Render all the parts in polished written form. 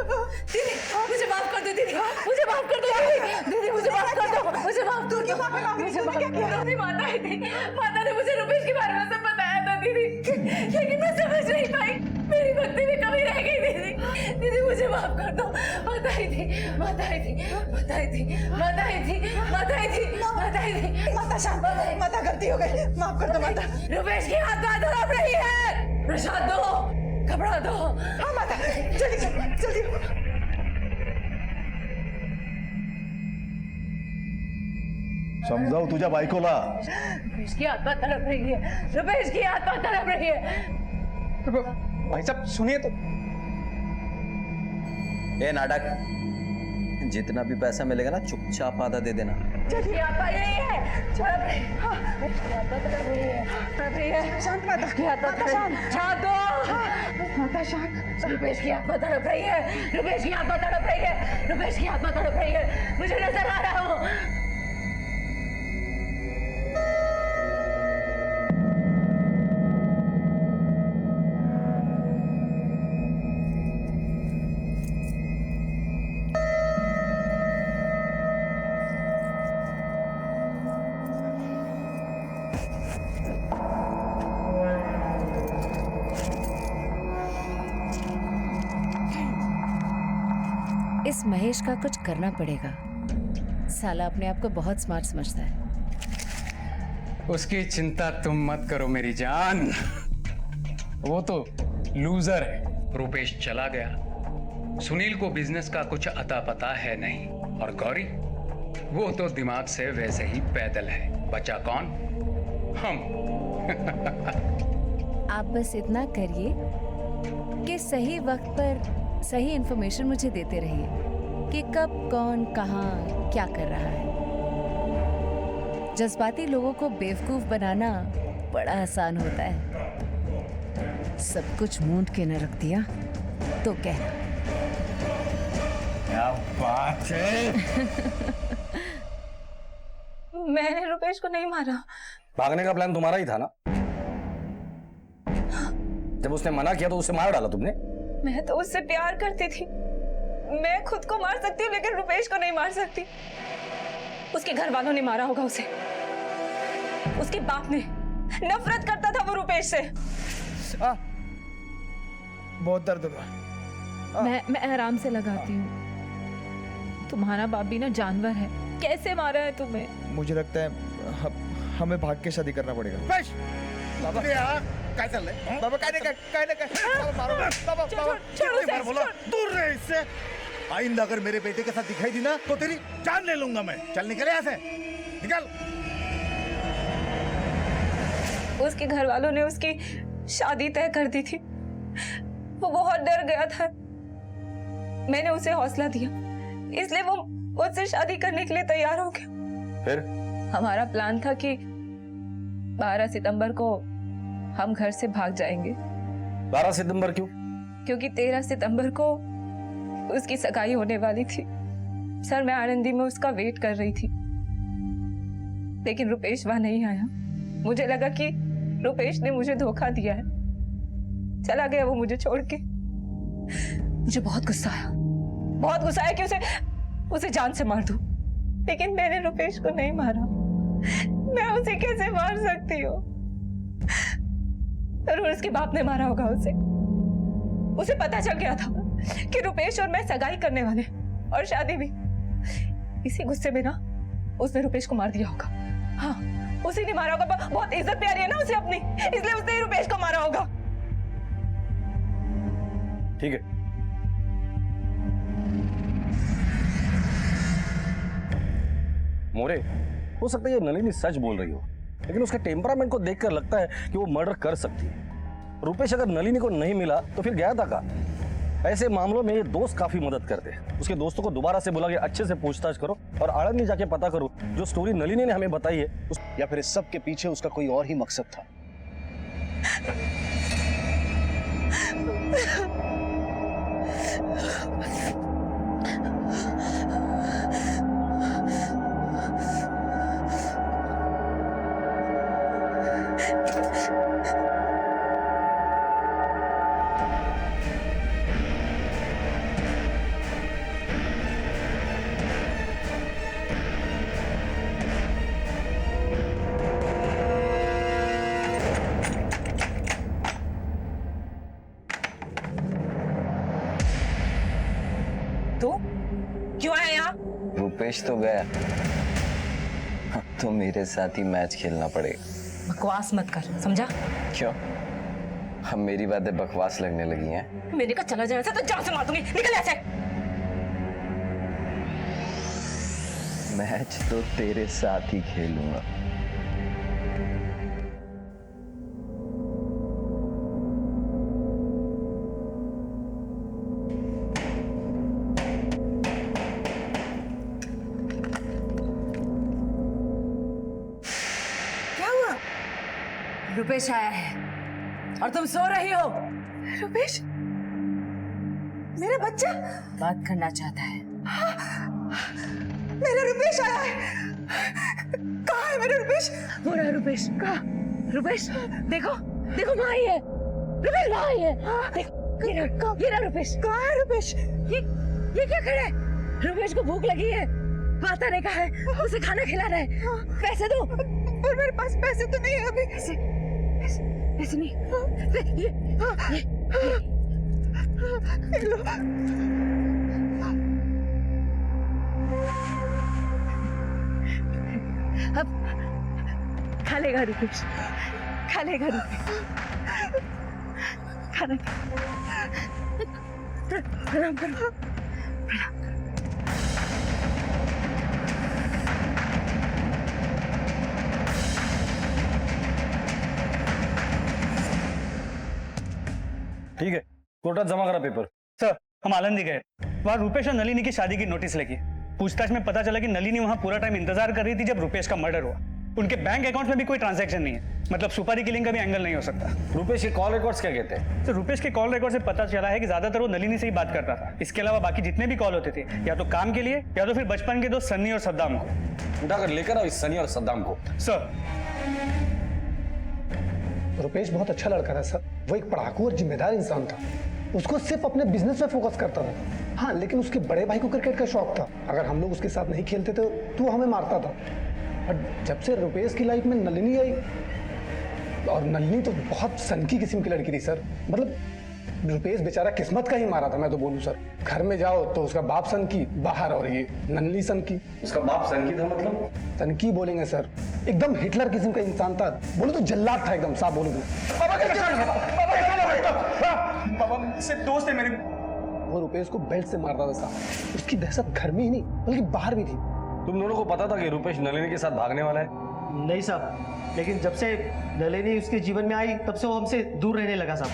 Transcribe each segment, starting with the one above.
दीदी मुझे माफ कर दो दीदी, मुझे माफ कर दो दीदी, मुझे माफ कर दो, मुझे माफ कर दो। माता ने मुझे रुपेश के बारे में सब बताया था दीदी, लेकिन मैं समझ नहीं पाई, मेरी भक्ति में कमी रह गई दीदी। दीदी मुझे माफ कर दो। माता आई थी। माता शांत, माता गलती हो गई, माफ कर दो माता। रुपेश की आत्मा तड़प रही है, प्रसाद दो, कपड़ा दो। हाँ माता, जल्दी जल्दी। समजाव तुझ्या बायकोला। रुपेश की आत्मा तड़प रही है, रुपेश की आत्मा तड़प रही है। भाई साहब सुनिए तो। ये नाटक, जितना भी पैसा मिलेगा ना चुपचाप आधा दे देना। चलिए आत्मा यही है, तड़प रही है, आत्मा तड़प रही है, तड़प रही है। शांत माता, की आत्मा माता शांत, शांत दो। माता शांत। रुपेश की आत्मा तड़प रही है, रुपेश की आत्मा तड़प रही है, रुपेश की आत्मा तड़प रही है, मुझे नजर आ रहा हूँ। इस महेश का कुछ करना पड़ेगा। साला अपने आप को बहुत स्मार्ट समझता है। उसकी चिंता तुम मत करो मेरी जान, वो तो लूजर है। रुपेश चला गया, सुनील को बिजनेस का कुछ अता पता है नहीं, और गौरी वो तो दिमाग से वैसे ही पैदल है। बचा कौन? हम। आप बस इतना करिए कि सही वक्त पर सही इंफॉर्मेशन मुझे देते रहिए कि कब कौन कहाँ क्या कर रहा है। जज्बाती लोगों को बेवकूफ बनाना बड़ा आसान होता है। सब कुछ मूंद के न रख दिया तो कहना। क्या बात है। मैंने रुपेश को नहीं मारा। भागने का प्लान तुम्हारा ही था ना? जब उसने मना किया तो उसे मार डाला तुमने? मैं तो उससे प्यार करती थी। मैं खुद को मार सकती हूँ लेकिन रुपेश को नहीं मार सकती। उसके घर वालों ने मारा होगा उसे, उसके बाप ने। नफरत करता था वो रुपेश से। बहुत दर्द हुआ। मैं आराम से लगाती हूँ। तुम्हारा बाप भी ना जानवर है, कैसे मारा है तुम्हें? मुझे लगता है हमें भाग के शादी करना पड़ेगा। बस बाबा क्या चल रहा है? बाबा काय मारो बाबा, कितनी बार बोला दूर रहे इससे। आइंदा अगर मेरे बेटे के साथ दिखाई दी ना तो तेरी जान ले लूंगा मैं। चल निकल यहाँ से, निकल। उसके घर वालों ने उसकी शादी तय कर दी थी। वो बहुत डर गया था। मैंने उसे हौसला दिया, इसलिए वो मुझसे शादी करने के लिए तैयार हो गया। फिर हमारा प्लान था कि 12 सितंबर को हम घर से भाग जाएंगे। 12 सितंबर क्यों? क्योंकि 13 सितंबर को उसकी सगाई होने वाली थी। सर मैं आनंदी में उसका वेट कर रही थी, लेकिन रुपेश वहां नहीं आया। मुझे लगा कि रुपेश ने मुझे धोखा दिया है, चला गया वो मुझे छोड़ के। मुझे बहुत गुस्सा आया, बहुत गुस्सा आया कि उसे जान से मार दूं, लेकिन मैंने रुपेश को नहीं मारा। मैं उसे कैसे मार सकती हूँ? जरूर उसके बाप ने मारा होगा उसे पता चल गया था कि रुपेश और मैं सगाई करने वाले और शादी भी। इसी गुस्से में ना उसने रुपेश को मार दिया होगा। हाँ, उसी ने मारा होगा। बहुत इज्जत प्यारी है ना उसे अपनी, इसलिए उसने ही रुपेश को मारा होगा। ठीक है, मोरे हो सकता है ये नलिनी सच बोल रही हो, लेकिन उसके टेम्परामेंट को देखकर लगता है कि वो मर्डर कर सकती है। रुपेश अगर नलिनी को नहीं मिला तो फिर गया था कहाँ? ऐसे मामलों में ये दोस्त काफी मदद करते हैं। उसके दोस्तों को दोबारा से बोला कि अच्छे से पूछताछ करो और आनंदी जाके पता करो जो स्टोरी नलिनी ने हमें बताई है या फिर इस सब के पीछे उसका कोई और ही मकसद था। तू क्यों आया यहाँ? रुपेश तो गया, अब तो मेरे साथ ही मैच खेलना पड़ेगा। बकवास मत कर, समझा? क्यों? अब मेरी बातें बकवास लगने लगी हैं? मैंने कहा चला जाए तो जान से मार दूंगी, निकल ऐसे। मैच तो तेरे साथ ही खेलूंगा। क्या हुआ? रुपेश आया है और तुम सो रही हो। रुपेश, मेरा बच्चा बात करना चाहता है। मेरा रुपेश आया है। कहाँ है मेरा रुपेश? वो रहा रुपेश। कहाँ? रुपेश देखो, देखो वहाँ ही है। रुपेश वहाँ ही है। देखो ये रहा रुपेश। कहाँ है रुपेश? ये क्या खड़ा है? रुपेश को भूख लगी है, बात आने का है, उसे खाना खिलाना है। पैसे दो। पर मेरे पास पैसे तो नहीं है अभी। पैसे नहीं। ये लो। अब खा लेगा रुपेश, खा लेगा रुपेश, खाना प्रणाम करो। ठीक है, कोर्टात जमा करा पेपर। सर, हम आलंदी गए, वहाँ रुपेश और नलिनी की शादी की नोटिस लगी। पूछताछ में पता चला कि नलिनी वहाँ पूरा टाइम इंतजार कर रही थी जब रुपेश का मर्डर हुआ। उनके बैंक अकाउंट में भी कोई ट्रांजैक्शन नहीं है, मतलब सुपारी किलिंग का भी एंगल नहीं हो सकता। रुपेश के कॉल रिकॉर्ड्स क्या कहते हैं? तो रुपेश के कॉल रिकॉर्ड से पता चला है कि ज्यादातर वो नलिनी से ही बात करता था। इसके अलावा बाकी जितने भी कॉल होते थे या तो काम के लिए या तो फिर बचपन के दोस्त सन्नी और सद्दाम को। उठाकर लेकर आओ इस सनी और सद्दाम को। सर, रुपेश बहुत अच्छा लड़का था सर। वो एक पढ़ाकू और जिम्मेदार इंसान था। उसको सिर्फ अपने बिजनेस पे फोकस करता था। हाँ, लेकिन उसके बड़े भाई को क्रिकेट का शौक था। अगर हम लोग उसके साथ नहीं खेलते तो वो हमें मारता था। और जब से रुपेश की लाइफ में नलिनी आई, और नलिनी तो बहुत सनकी किस्म की लड़की थी सर। मतलब रुपेश बेचारा किस्मत का ही मारा था, मैं तो बोलूँ सर। घर में जाओ तो उसका बाप सनकी, बाहर और ये नलिनी सनकी। उसका बाप सनकी था मतलब? सनकी बोलेंगे सर, एकदम हिटलर किस्म का इंसान था। बोलो तो जल्लाद था एकदम, साफ बोलो तो। बाबा सिर्फ दोस्त है मेरे। वो रुपेश को बेल्ट से मारता था साहब। उसकी दहशत घर में ही नहीं बल्कि बाहर भी थी। तुम दोनों को पता था कि रुपेश नलिनी के साथ भागने वाला है? नहीं साहब, लेकिन जब से नलिनी उसके जीवन में आई तब से वो हमसे दूर रहने लगा साहब।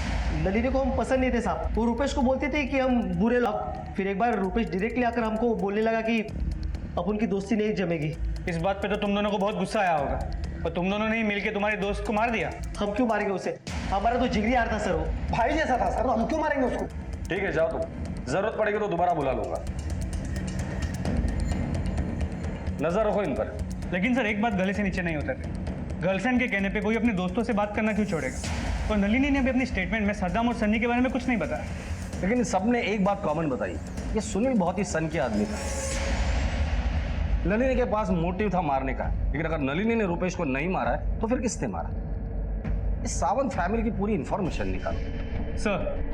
नलिनी को हम पसंद नहीं थे साहब। वो रुपेश को बोलते थे कि हम बुरे लोग। फिर एक बार रुपेश डायरेक्टली आकर हमको बोलने लगा कि अपन की दोस्ती नहीं जमेगी। इस बात पे तो तुम दोनों को बहुत गुस्सा आया होगा और तुम दोनों ने ही मिलकर तुम्हारे दोस्त को मार दिया। हम क्यों मारेंगे उसे? हमारा तो जिगरी यार था सर, वो भाई जैसा था सर। हम क्यों मारेंगे उसको? ठीक है, जाओ तुम। जरूरत पड़ेगी तो दोबारा बुला लूंगा। नजर रखो इन पर। लेकिन सर, एक बात गले से नीचे नहीं उतरती। गर्लफ्रेंड के कहने पे कोई अपने दोस्तों से बात करना क्यों छोड़ेगा? और नलिनी ने भी अपनी स्टेटमेंट में सद्दाम और सन्नी के बारे में कुछ नहीं बताया। लेकिन सबने एक बात कॉमन बताई, ये सुनील बहुत ही सन के आदमी था। नलिनी के पास मोटिव था मारने का, लेकिन अगर नलिनी ने रुपेश को नहीं मारा है तो फिर किसने मारा? इस सावंत फैमिली की पूरी इंफॉर्मेशन निकालो। सर,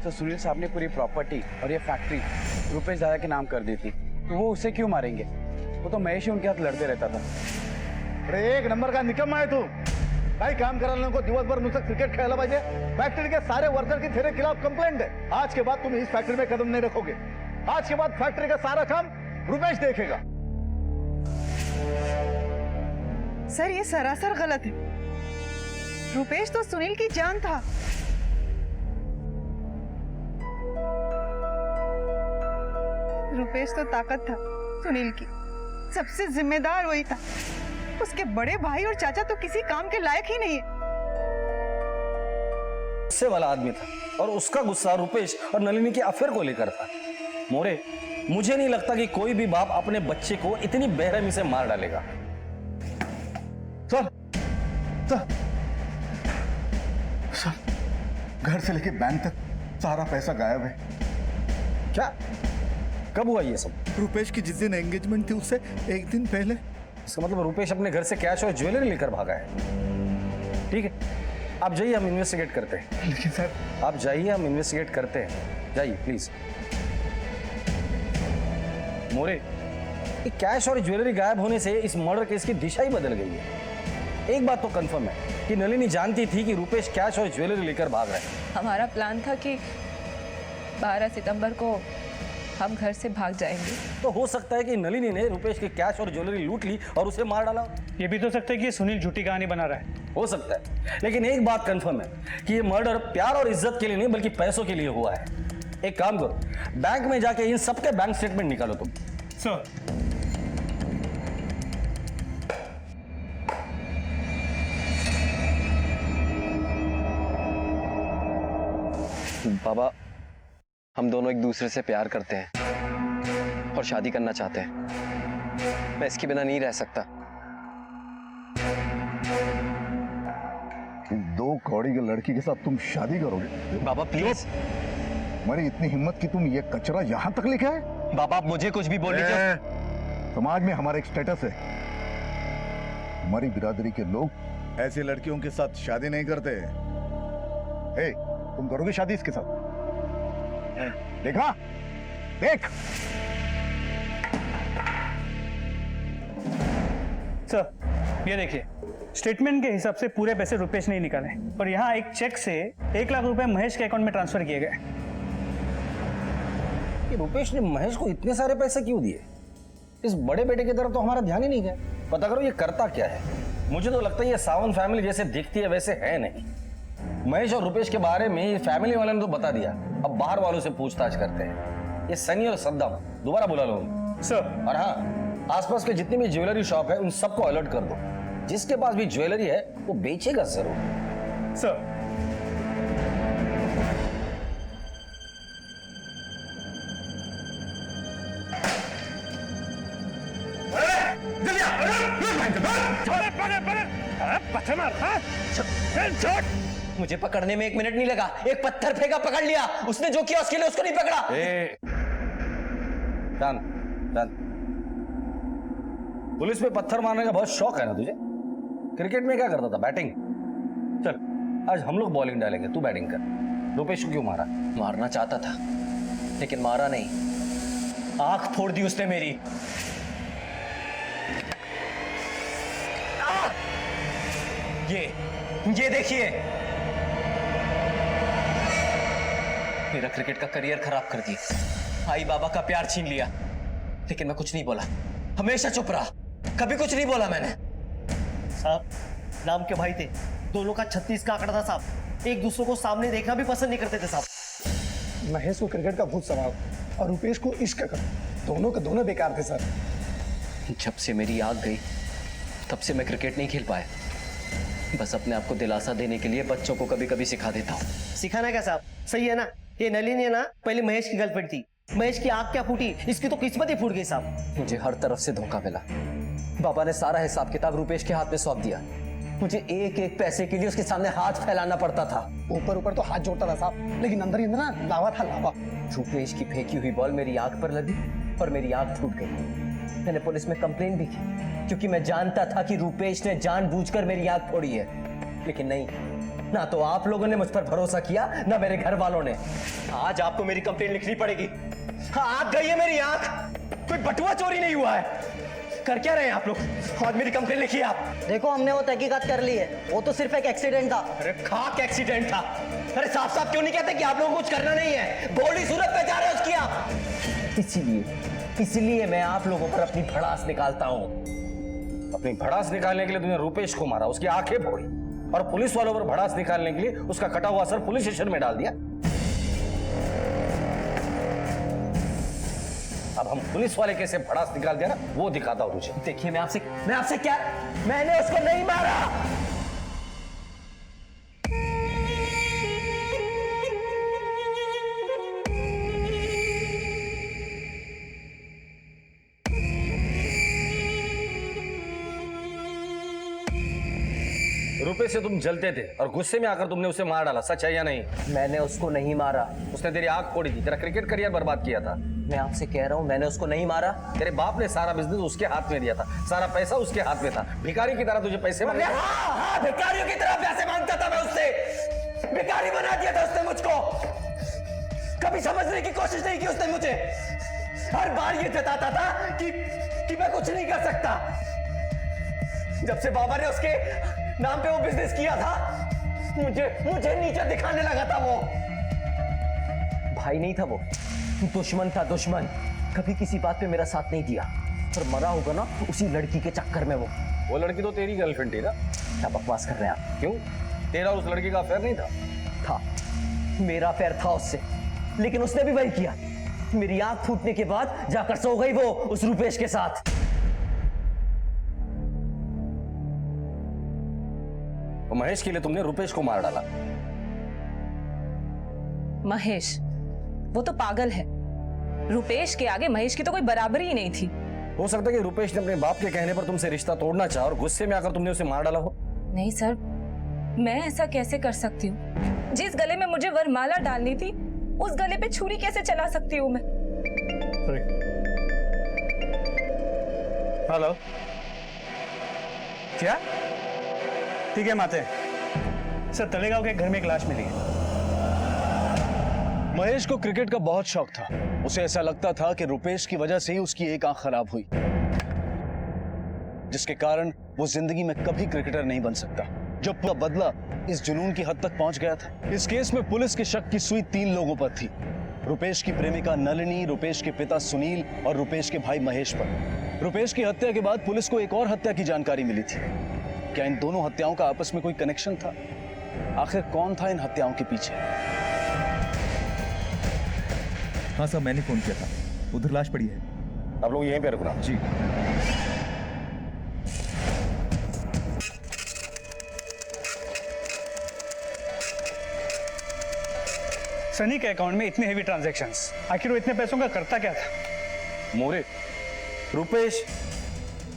तो सुनील साहब ने पूरी प्रॉपर्टी और ये फैक्ट्री रुपेश दादा के नाम कर दी थी, तो वो उसे क्यों मारेंगे? वो तो महेश ही उनके हाथ लड़ते रहता था। अरे एक नंबर का निकम्मा है तू। भाई काम कराने को दिवस भर नुसतं क्रिकेट खेळायला पाहिजे। फैक्ट्री के सारे वर्कर की तेरे खिलाफ कंप्लेंट है। आज के बाद तुम इस फैक्ट्री में कदम नहीं रखोगे। आज के बाद फैक्ट्री का सारा काम रुपेश देखेगा। सर, ये सरासर गलत है। रुपेश तो सुनील की जान था। रुपेश तो ताकत था सुनील की। सबसे जिम्मेदार वही था। उसके बड़े भाई और चाचा तो किसी काम के लायक ही नहीं है। गुस्से वाला आदमी था और उसका गुस्सा रुपेश और नलिनी के अफेयर को लेकर था। मोरे, मुझे नहीं लगता कि कोई भी बाप अपने बच्चे को इतनी बेरहमी से मार डालेगा। सर, सर, सर, घर से लेके बैंक तक सारा पैसा गायब है। क्या? कब हुआ ये सब? रुपेश की जिस दिन एंगेजमेंट थी उससे एक दिन पहले। इसका मतलब रुपेश अपने घर से कैश और ज्वेलरी लेकर भागा है। ठीक है, आप जाइए, हम इन्वेस्टिगेट करते हैं। लेकिन सर, आप जाइए, हम इन्वेस्टिगेट करते हैं। जाइए प्लीज। मोरे, ये कैश और ज्वेलरी गायब होने से इस मर्डर केस की दिशा ही बदल गई है। एक बात तो कंफर्म है कि नलिनी जानती थी कि रुपेश कैश और ज्वेलरी लेकर भाग रहा है। हमारा प्लान था कि 12 सितंबर को हम घर से भाग जाएंगे। तो हो सकता है कि नलिनी ने रुपेश की कैश और ज्वेलरी लूट ली और उसे मार डाला। ये भी तो सकता है कि सुनील झूठी कहानी बना रहा है। हो सकता है, लेकिन एक बात कंफर्म है कि ये मर्डर प्यार और इज्जत के लिए नहीं बल्कि पैसों के लिए हुआ है। एक काम करो, बैंक में जाके इन सबके बैंक स्टेटमेंट निकालो तुम। सर, बाबा, हम दोनों एक दूसरे से प्यार करते हैं और शादी करना चाहते हैं। मैं इसके बिना नहीं रह सकता। इस 2 कौड़ी के लड़की के साथ तुम शादी करोगे? बाबा प्लीज। तुम्हारी इतनी हिम्मत कि तुम ये कचरा यहाँ तक लेके आए? बाबा, आप मुझे कुछ भी बोल लीजिए। समाज में हमारा एक स्टेटस है, हमारी बिरादरी के लोग ऐसी लड़कियों के साथ शादी नहीं करते। ए, तुम करोगे शादी इसके साथ? देखा? देख। सर, ये देखिए, स्टेटमेंट के हिसाब से पूरे पैसे रुपेश ने निकाले और यहाँ एक चेक से 1 लाख रुपए महेश के अकाउंट में ट्रांसफर किए गए। कि रुपेश ने महेश को इतने सारे पैसे क्यों दिए? इस बड़े बेटे की तरफ तो हमारा ध्यान ही नहीं गया। पता करो ये करता क्या है। मुझे तो लगता है ये सावंत फैमिली जैसे दिखती है वैसे है नहीं। महेश और रुपेश के बारे में ये फैमिली वाले ने तो बता दिया, अब बाहर वालों से पूछताछ करते हैं। ये सनी और सद्दाम दोबारा बुला लो सर। और हाँ, आसपास के जितनी भी ज्वेलरी शॉप है उन सबको अलर्ट कर दो। जिसके पास भी ज्वेलरी है वो बेचेगा जरूर। सर, मुझे पकड़ने में 1 मिनट नहीं लगा। एक पत्थर फेंका, पकड़ लिया। उसने जो किया उसके लिए उसको नहीं पकड़ा। पुलिस में पत्थर मारने का बहुत शौक है ना तुझे? क्रिकेट में क्या करता था? बैटिंग। चल, आज हम लोग बॉलिंग डालेंगे, तू बैटिंग कर। रुपेश को क्यों मारा? मारना चाहता था लेकिन मारा नहीं। आंख फोड़ दी उसने मेरी। ये देखिए, मेरा क्रिकेट का करियर खराब कर दिया। आई बाबा का प्यार छीन लिया। लेकिन मैं कुछ नहीं बोला, हमेशा चुप रहा, कभी कुछ नहीं बोला मैंने। साहब, नाम के भाई थे, दोनों का 36 का आंकड़ा था साहब। एक दूसरे को सामने देखना भी पसंद नहीं करते थे साहब। महेश को क्रिकेट का भूत सवार और रुपेश को इश्क का। दोनों के दोनों बेकार थे सर। जब से मेरी आग गई तब से मैं क्रिकेट नहीं खेल पाया। बस अपने आप को दिलासा देने के लिए बच्चों को कभी कभी सिखा देता हूँ। सिखाना क्या साहब, सही है ना? ये नलिनी है ना, पहले महेश की गर्लफ्रेंड थी। महेश की आग क्या फूटी, इसकी तो किस्मत ही फूट गई साहब। मुझे हर तरफ से धोखा मिला। बाबा ने सारा हिसाब किताब रुपेश के हाथ में सौंप दिया। मुझे एक एक पैसे के लिए उसके सामने हाथ फैलाना पड़ता था। ऊपर ऊपर तो हाथ जोड़ता था साहब, लेकिन अंदर ही अंदर ना लावा था, लावा। रुपेश की फेंकी हुई बॉल मेरी आंख पर लगी और मेरी आंख फूट गई। मैंने पुलिस में कंप्लेन भी की क्योंकि मैं जानता था कि रुपेश ने जानबूझकर मेरी आंख फोड़ी है। लेकिन नहीं, ना तो आप लोगों ने मुझ पर भरोसा किया, ना मेरे घर वालों ने। आज आपको मेरी कंप्लेन लिखनी पड़ेगी। आग गई है मेरी आंख, कोई बटुआ चोरी नहीं हुआ है। कर क्या रहे हैं आप लोग? और मेरी कंप्लेन लिखिए आप। देखो, हमने वो तहकीकात कर ली है, वो तो सिर्फ एक एक्सीडेंट था। अरे खाक एक्सीडेंट था। अरे साफ साफ क्यों नहीं कहते कि आप लोगों को कुछ करना नहीं है? बोली सूरत पे जा रहे हो उसकी आप। इसीलिए मैं आप लोगों पर अपनी भड़ास निकालता हूँ। अपनी भड़ास निकालने के लिए तुमने रुपेश को मारा, उसकी आंखें फोड़ी और पुलिस वालों पर भड़ास निकालने के लिए उसका कटा हुआ सर पुलिस स्टेशन में डाल दिया। अब हम पुलिस वाले कैसे भड़ास निकाल दिया ना, वो दिखाता हूं तुझे। देखिए, मैं आपसे क्या, मैंने उसको नहीं मारा। रुपेश से तुम जलते थे और गुस्से में आकर तुमने उसे मार डाला, सच है या नहीं? मैंने उसको नहीं मारा। उसने तेरी आंख फोड़ी थी, तेरा क्रिकेट करियर बर्बाद किया था। मैं आपसे कह रहा हूँ मैंने उसको नहीं मारा। तेरे बाप ने सारा बिजनेस उसके हाथ में दिया था, सारा पैसा उसके हाथ में था, भिखारी की तरह तुझे पैसे मांगे। हाँ, भिखारियों की तरह पैसे मांगता था मैं उससे। भिखारी बना दिया था उसने मुझको। कभी समझने की कोशिश नहीं की उसने मुझे। हर बार ये जताता था कि मैं कुछ नहीं कर सकता। जब से बाबा ने उसके नाम पे वो बिजनेस किया था, मुझे नीचे दिखाने लगा था वो। भाई नहीं था वो, दुश्मन था, दुश्मन। कभी किसी बात पे मेरा साथ नहीं दिया, पर मरा होगा ना उसी लड़की के चक्कर में वो लड़की तो तेरी गर्लफ्रेंड थी ना? क्या बकवास कर रहे हैं आप? क्यों? तेरा उस लड़की का अफेयर नहीं था? था, मेरा अफेयर था उससे, लेकिन उसने भी वही किया। मेरी आंख फूटने के बाद जाकर सो गई वो उस रुपेश के साथ। तो महेश के लिए तुमने रुपेश को मार डाला। महेश वो तो पागल है। रुपेश के आगे महेश की तो कोई बराबरी ही नहीं थी। हो सकता है कि रुपेश ने अपने बाप के कहने पर तुमसे रिश्ता तोड़ना चाहा और गुस्से में आकर तुमने उसे मार डाला हो। नहीं सर, मैं ऐसा कैसे कर सकती हूँ? जिस गले में मुझे वरमाला डालनी थी, उस गले पे छुरी कैसे चला सकती हूँ मैं? हेलो, क्या? ठीक है माते। सर, तलेगांव के घर में एक लाश मिली है। महेश को क्रिकेट का बहुत शौक था। उसे ऐसा लगता था कि रुपेश की वजह से ही उसकी एक आंख खराब हुई, जिसके कारण वो जिंदगी में कभी क्रिकेटर नहीं बन सकता। जब पूरा बदला इस जुनून की हद तक पहुंच गया था। इस केस में पुलिस के शक की सुई 3 लोगों पर थी। रुपेश की प्रेमिका नलिनी, रुपेश के पिता सुनील और रुपेश के भाई महेश पर। रुपेश की हत्या के बाद पुलिस को एक और हत्या की जानकारी मिली थी। क्या इन दोनों हत्याओं का आपस में कोई कनेक्शन था? आखिर कौन था इन हत्याओं के पीछे? हाँ साहब, मैंने फोन किया था, उधर लाश पड़ी है। आप लोग यहीं पे रुकना। जी। सनी के अकाउंट में इतने हेवी ट्रांजैक्शंस, आखिर वो इतने पैसों का करता क्या था? मोरे, रुपेश,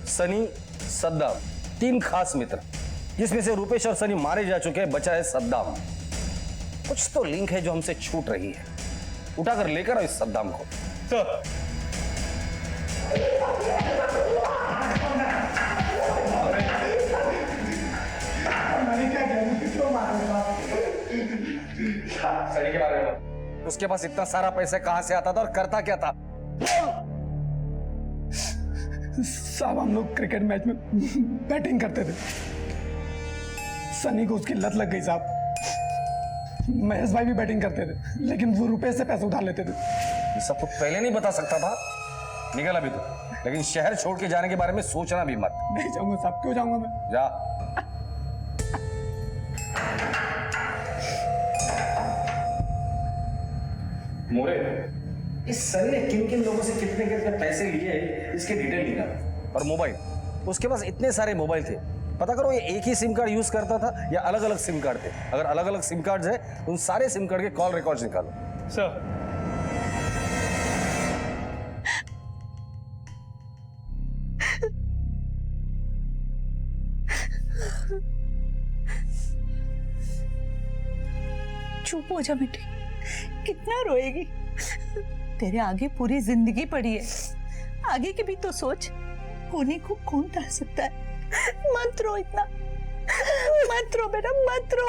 सनी, सद्दाम, 3 खास मित्र, जिसमें से रुपेश और सनी मारे जा चुके हैं, बचा है सद्दाम। कुछ तो लिंक है जो हमसे छूट रही है। उठाकर लेकर आओ इस सद्दाम को। सर, सनी के बारे में उसके पास इतना सारा पैसा कहां से आता था और करता क्या था? साहब, हम लोग क्रिकेट मैच में बैटिंग करते थे। सनी को उसकी लत लग गई साहब। महेश भाई भी बैटिंग करते थे, लेकिन वो रुपए से पैसे उधार लेते थे। ये सब तो पहले नहीं बता सकता था। निकल अभी तो, लेकिन शहर छोड़ के जाने के बारे में सोचना भी मत। नहीं जाऊंगा साहब, क्यों जाऊंगा मैं? जा। मोरे, इस सनी ने किन किन लोगों से कितने कितने पैसे लिए इसके डिटेल निकाल। और मोबाइल, उसके पास इतने सारे मोबाइल थे, पता करो ये एक ही सिम कार्ड यूज करता था या अलग अलग सिम कार्ड थे। अगर अलग अलग सिम कार्ड है, उन सारे सिम कार्ड के कॉल रिकॉर्ड्स निकालो। सर, चुप हो जा बेटी, कितना रोएगी? तेरे आगे पूरी जिंदगी पड़ी है, आगे की भी तो सोच। होने को कौन टाल सकता है? मत रो इतना, मत रो बेटा, मत रो।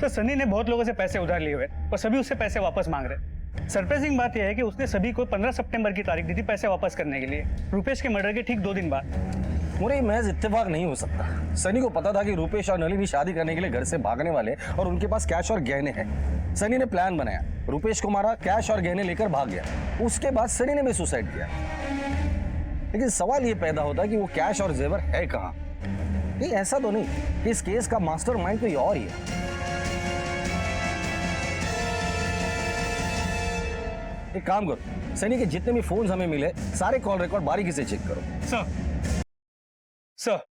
तो सनी ने बहुत लोगों से पैसे उधार लिए हुए और सभी उससे पैसे वापस मांग रहे। सरप्राइजिंग बात यह है कि उसने सभी को 15 सितंबर की तारीख दी थी पैसे वापस करने के लिए, रुपेश के मर्डर के ठीक 2 दिन बाद। मुझे महज इत्तेफाक नहीं हो सकता। सनी को पता था कि रुपेश और नलिनी शादी करने के लिए घर से भागने वाले और उनके पास कैश और गहने हैं। सनी ने प्लान बनाया, रुपेश को मारा, कैश और गहने लेकर भाग गया। उसके बाद सनी ने भी सुसाइड किया। लेकिन सवाल ये पैदा होता है कि वो कैश और जेवर है कहाँ? ये ऐसा तो नहीं कि इस केस का मास्टरमाइंड कोई और ही है। एक काम करो, सनी के जितने भी फोन्स हमें मिले सारे कॉल रिकॉर्ड बारीकी से चेक करो। सर,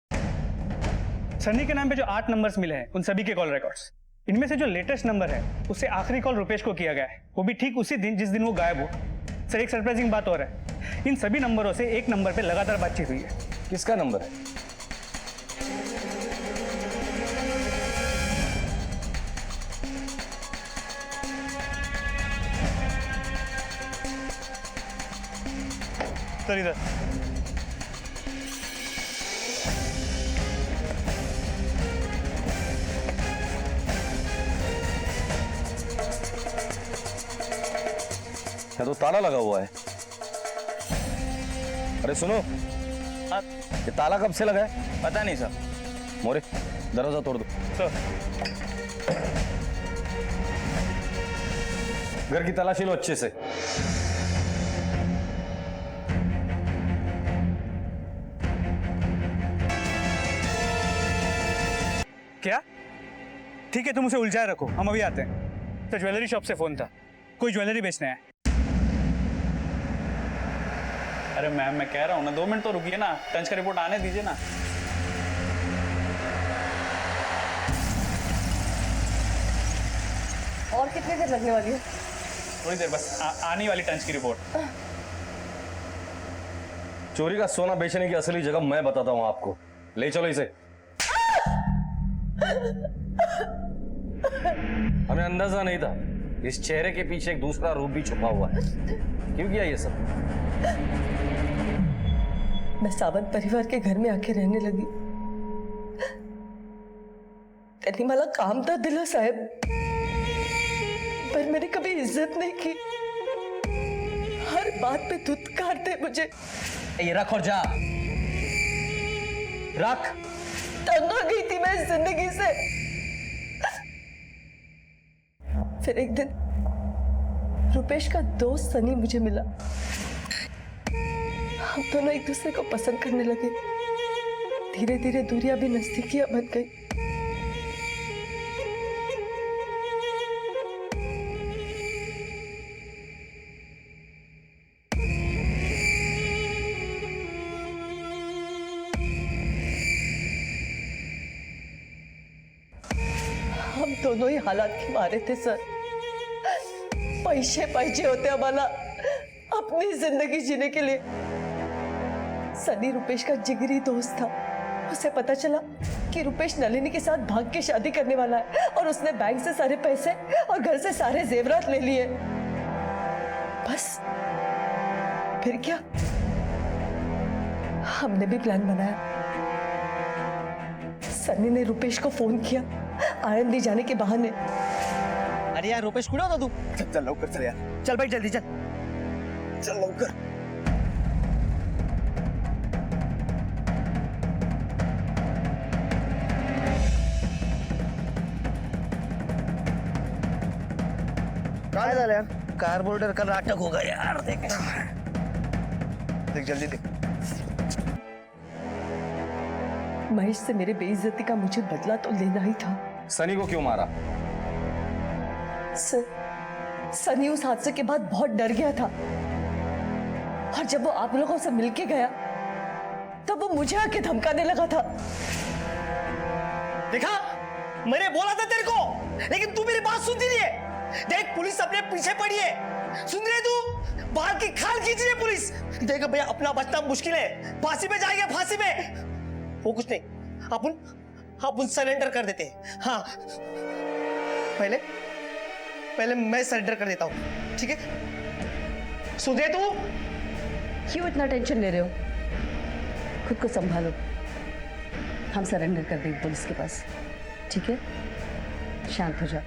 सनी के नाम पे जो 8 नंबर्स मिले हैं उन सभी के कॉल रिकॉर्ड्स, इनमें से जो लेटेस्ट नंबर है उससे आखिरी कॉल रुपेश को किया गया है, वो भी ठीक उसी दिन जिस दिन वो गायब हुआ। सर, एक सरप्राइजिंग बात और है, इन सभी नंबरों से एक नंबर पे लगातार बातचीत हुई है। किसका नंबर है? सर इधर। क्या तो ताला लगा हुआ है? अरे सुनो, ये ताला कब से लगा है? पता नहीं सर। मोरे, दरवाजा तोड़ दो। सर घर की तलाशी लो अच्छे से। क्या? ठीक है, तुम उसे उलझाए रखो, हम अभी आते हैं। तो ज्वेलरी शॉप से फोन था, कोई ज्वेलरी बेचने है। अरे मैम, मैं कह रहा हूँ ना, 2 मिनट तो रुकिए ना, टंच का रिपोर्ट आने दीजिए ना। और कितनी देर लगने वाली है? थोड़ी देर बस, आने वाली टंच की रिपोर्ट। चोरी का सोना बेचने की असली जगह मैं बताता हूं आपको। ले चलो इसे। हमें अंदाजा नहीं था इस चेहरे के पीछे एक दूसरा रूप भी छुपा हुआ है। क्यों किया ये सब? मैं सावंत परिवार के घर में आके रहने लगी। करने वाला काम था दिला साहब, पर मैंने कभी इज्जत नहीं की। हर बात पे धुतकारते मुझे। ये रख और जा। रख। तंग आ गई थी मैं इस जिंदगी से। फिर एक दिन रुपेश का दोस्त सनी मुझे मिला। हम दोनों एक दूसरे को पसंद करने लगे। धीरे धीरे दूरियां भी नजदीकियां बन गई। हम दोनों ही हालात के मारे थे सर। पैसे पाहिजे होते हमारा अपनी जिंदगी जीने के लिए। सनी रुपेश का जिगरी दोस्त था। उसे पता चला कि रुपेश नलिनी के साथ भाग के शादी करने वाला है और उसने बैंक से सारे पैसे और घर से सारे जेवरात ले लिए। बस फिर क्या, हमने भी प्लान बनाया। सनी ने रुपेश को फोन किया आनंदी जाने के बहाने। अरे यार रुपेश कुड़ा था तू? चल लवकर चल यार, चल भाई जल्दी चल। चल लवकर। काय झालं यार? कार्बोरेटर का नाटक होगा यार। देख जल्दी देख। महेश से मेरे बेइज्जती का मुझे बदला तो लेना ही था। सनी को क्यों मारा? सनी उस हादसे के बाद बहुत डर गया था और जब वो आप लोगों से मिलके गया तब वो मुझे आके धमकाने लगा था। देखा, मैंने बोला था तेरे को, लेकिन तू मेरी बात सुनती नहीं है। देख, पुलिस अपने पीछे पड़ी है, सुन रहे तू? बाहर की खाल खींच रही है पुलिस। देख भैया, अपना बचना मुश्किल है, फांसी पे जाएंगे, फांसी पे। वो कुछ नहीं, अपन सरेंडर कर देते हैं। हाँ, पहले मैं सरेंडर कर देता हूँ, ठीक है? सुन रहे तू? क्यों इतना टेंशन ले रहे हो? खुद को संभालो। हम सरेंडर कर देंगे पुलिस के पास, ठीक है? शांत हो जा।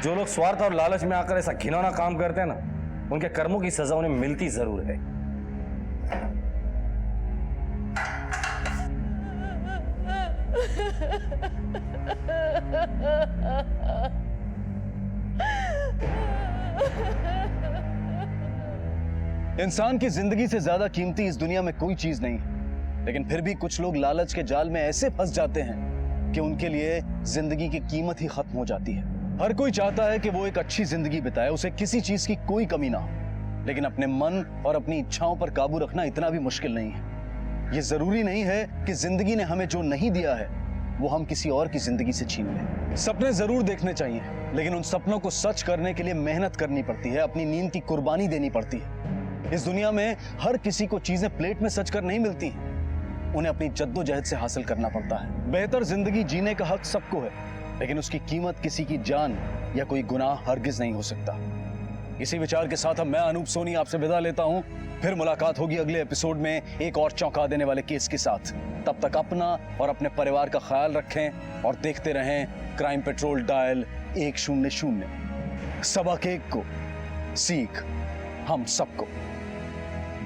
जो लोग स्वार्थ और लालच में आकर ऐसा घिनौना काम करते हैं ना, उनके कर्मों की सजा उन्हें मिलती जरूर है। इंसान की जिंदगी से ज्यादा कीमती इस दुनिया में कोई चीज नहीं है, लेकिन फिर भी कुछ लोग लालच के जाल में ऐसे फंस जाते हैं कि उनके लिए जिंदगी की कीमत ही खत्म हो जाती है। हर कोई चाहता है कि वो एक अच्छी जिंदगी बिताए, उसे किसी चीज की कोई कमी ना हो, लेकिन अपने मन और अपनी इच्छाओं पर काबू रखना इतना भी मुश्किल नहीं है। ये जरूरी नहीं है कि जिंदगी ने हमें जो नहीं दिया है वो हम किसी और की जिंदगी से छीन लें। सपने जरूर देखने चाहिए, लेकिन उन सपनों को सच करने के लिए मेहनत करनी पड़ती है, अपनी नींद की कुर्बानी देनी पड़ती है। इस दुनिया में हर किसी को चीजें प्लेट में सज कर नहीं मिलती, उन्हें अपनी जद्दोजहद से हासिल करना पड़ता है। बेहतर जिंदगी जीने का हक सबको है, लेकिन उसकी कीमत किसी की जान या कोई गुनाह हरगिज नहीं हो सकता। इसी विचार के साथ अब मैं अनूप सोनी आपसे विदा लेता हूं। फिर मुलाकात होगी अगले एपिसोड में एक और चौंका देने वाले केस के साथ। तब तक अपना और अपने परिवार का ख्याल रखें और देखते रहें क्राइम पेट्रोल डायल 100। सबक एक को सीख हम सबको।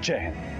जय हिंद।